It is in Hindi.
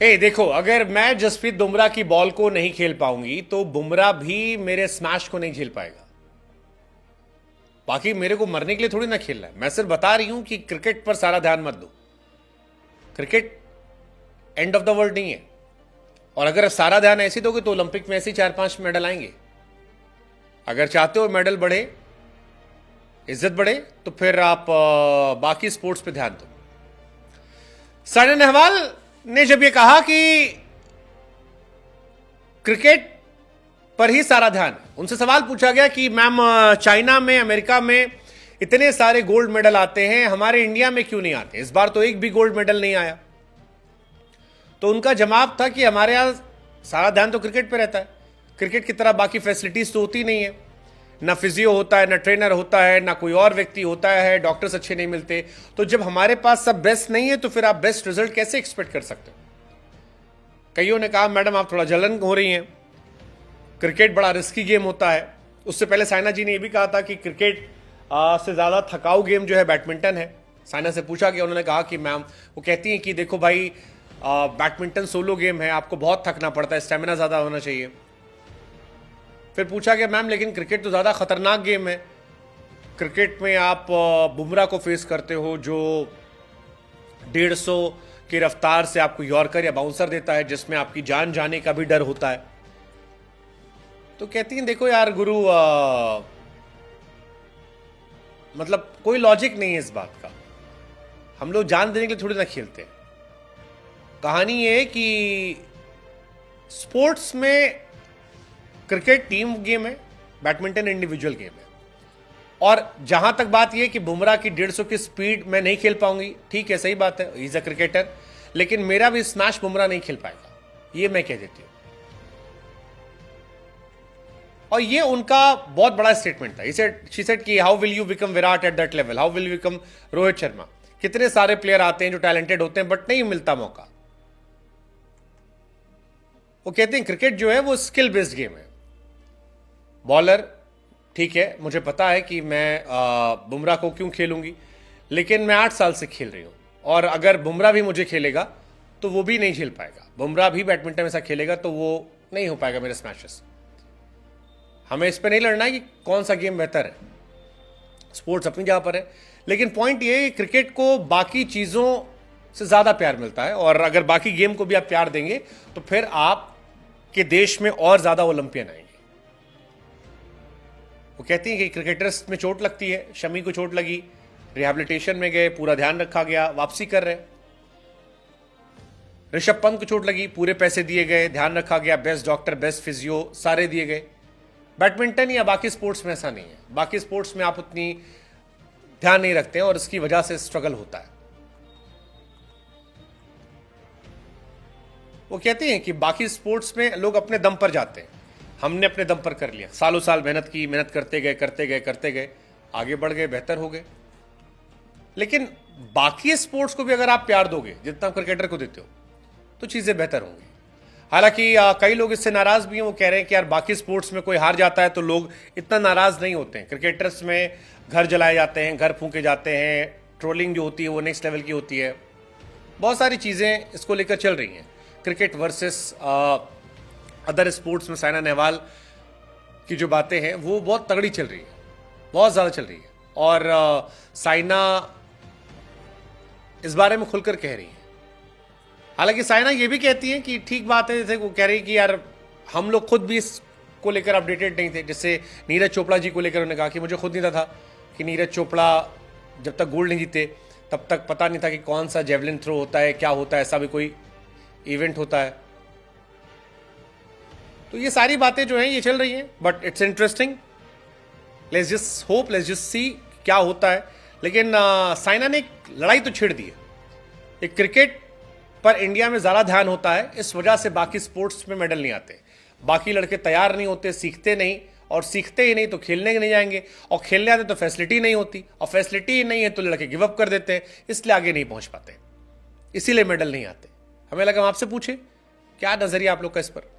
देखो, अगर मैं जसप्रीत बुमराह की बॉल को नहीं खेल पाऊंगी तो बुमराह भी मेरे स्मैश को नहीं झेल पाएगा। बाकी मेरे को मरने के लिए थोड़ी ना खेलना है, मैं सिर्फ बता रही हूं कि क्रिकेट पर सारा ध्यान मत दो। Cricket end of the world नहीं है, और अगर सारा ध्यान ऐसे दोगे तो ओलंपिक में ऐसे 4-5 मेडल आएंगे। अगर चाहते हो मेडल बढ़े, इज्जत बढ़े, तो फिर आप बाकी स्पोर्ट्स पे ध्यान दो। साइना नेहवाल ने जब ये कहा कि क्रिकेट पर ही सारा ध्यान, उनसे सवाल पूछा गया कि मैम, चाइना में, अमेरिका में इतने सारे गोल्ड मेडल आते हैं, हमारे इंडिया में क्यों नहीं आते? इस बार तो एक भी गोल्ड मेडल नहीं आया। तो उनका जवाब था कि हमारे यहां सारा ध्यान तो क्रिकेट पे रहता है। क्रिकेट की तरह बाकी फैसिलिटीज तो होती नहीं है, ना फिजियो होता है, ना ट्रेनर होता है, ना कोई और व्यक्ति होता है, डॉक्टर्स अच्छे नहीं मिलते। तो जब हमारे पास सब बेस्ट नहीं है तो फिर आप बेस्ट रिजल्ट कैसे एक्सपेक्ट कर सकते हो? कईयों ने कहा मैडम आप थोड़ा जलन हो रही हैं, क्रिकेट बड़ा रिस्की गेम होता है। उससे पहले साइना जी ने यह भी कहा था कि क्रिकेट से ज्यादा थकाऊ गेम जो है बैडमिंटन है। साइना से पूछा गया, उन्होंने कहा कि मैम, वो कहती हैं कि देखो भाई, बैडमिंटन सोलो गेम है, आपको बहुत थकना पड़ता है, स्टेमिना ज्यादा होना चाहिए। फिर पूछा गया मैम लेकिन क्रिकेट तो ज्यादा खतरनाक गेम है, क्रिकेट में आप बुमराह को फेस करते हो जो 150 की रफ्तार से आपको यॉर्कर या बाउंसर देता है, जिसमें आपकी जान जाने का भी डर होता है। तो कहती हैं देखो यार गुरु, मतलब कोई लॉजिक नहीं है इस बात का, हम लोग जान देने के लिए थोड़ी ना खेलते हैं। कहानी ये है कि स्पोर्ट्स में क्रिकेट टीम गेम है, बैडमिंटन इंडिविजुअल गेम है। और जहां तक बात यह कि बुमराह की 150 की स्पीड मैं नहीं खेल पाऊंगी, ठीक है, सही बात है, ही इज अ क्रिकेटर, लेकिन मेरा भी स्मैश बुमराह नहीं खेल पाएगा, ये मैं कह देती हूं। और ये उनका बहुत बड़ा स्टेटमेंट था। शी सेड कि how will you become Virat at that level, how will you become Rohit Sharma. कितने सारे प्लेयर आते हैं जो टैलेंटेड होते हैं बट नहीं मिलता मौका। वो कहते हैं क्रिकेट जो है वो स्किल बेस्ड गेम है। बॉलर, ठीक है, मुझे पता है कि मैं बुमराह को क्यों खेलूंगी, लेकिन मैं 8 साल से खेल रही हूं, और अगर बुमराह भी मुझे खेलेगा तो वो भी नहीं झेल पाएगा। बुमराह भी बैडमिंटन में ऐसा खेलेगा तो वो नहीं हो पाएगा मेरे स्मैशेस। हमें इस पर नहीं लड़ना है कि कौन सा गेम बेहतर है, स्पोर्ट्स अपनी जगह पर है, लेकिन पॉइंट ये है कि क्रिकेट को बाकी चीजों से ज्यादा प्यार मिलता है, और अगर बाकी गेम को भी आप प्यार देंगे तो फिर आपके देश में और ज्यादा ओलंपियन आएंगे। वो कहती हैं कि क्रिकेटर्स में चोट लगती है, शमी को चोट लगी, रिहैबिलिटेशन में गए, पूरा ध्यान रखा गया, वापसी कर रहे। ऋषभ पंत को चोट लगी, पूरे पैसे दिए गए, ध्यान रखा गया, बेस्ट डॉक्टर, बेस्ट फिजियो सारे दिए गए। बैडमिंटन या बाकी स्पोर्ट्स में ऐसा नहीं है। बाकी स्पोर्ट्स में आप उतनी ध्यान नहीं रखते हैं और इसकी वजह से स्ट्रगल होता है। वो कहती हैं कि बाकी स्पोर्ट्स में लोग अपने दम पर जाते हैं, हमने अपने दम पर कर लिया, सालों साल मेहनत की, मेहनत करते गए करते गए करते गए, आगे बढ़ गए, बेहतर हो गए। लेकिन बाकी स्पोर्ट्स को भी अगर आप प्यार दोगे जितना क्रिकेटर को देते हो तो चीजें बेहतर होंगी। हालांकि कई लोग इससे नाराज भी हैं, वो कह रहे हैं कि यार बाकी स्पोर्ट्स में कोई हार जाता है तो लोग इतना नाराज नहीं होते हैं, क्रिकेटर्स में घर जलाए जाते हैं, घर फूके जाते हैं, ट्रोलिंग जो होती है वो नेक्स्ट लेवल की होती है। बहुत सारी चीजें इसको लेकर चल रही हैं, क्रिकेट वर्सेस अदर स्पोर्ट्स में साइना नेहवाल की जो बातें हैं वो बहुत तगड़ी चल रही है, बहुत ज़्यादा चल रही है। और साइना इस बारे में खुलकर कह रही है। हालांकि साइना ये भी कहती है कि ठीक बात है, जैसे वो कह रही है कि यार हम लोग खुद भी इसको लेकर अपडेटेड नहीं थे। जैसे नीरज चोपड़ा जी को लेकर उन्होंने कहा कि मुझे खुद नहीं था कि नीरज चोपड़ा जब तक गोल्ड नहीं जीते तब तक पता नहीं था कि कौन सा जेवलिन थ्रो होता है, क्या होता है, ऐसा भी कोई इवेंट होता है। तो ये सारी बातें जो हैं ये चल रही हैं, but it's interesting. Let's just hope, let's just see क्या होता है। लेकिन साइना ने एक लड़ाई तो छेड़ दी है। एक क्रिकेट पर इंडिया में ज़्यादा ध्यान होता है, इस वजह से बाकी स्पोर्ट्स में मेडल नहीं आते। बाकी लड़के तैयार नहीं होते, सीखते नहीं, और सीखते ही नहीं तो खेलने के नहीं जाएंगे, और खेलने आते तो फैसिलिटी नहीं होती, और फैसिलिटी नहीं है तो लड़के गिव अप कर देते हैं, इसलिए आगे नहीं पहुंच पाते, इसीलिए मेडल नहीं आते। हमें लगा हम आपसे पूछे क्या नजरिया आप लोग का इस पर।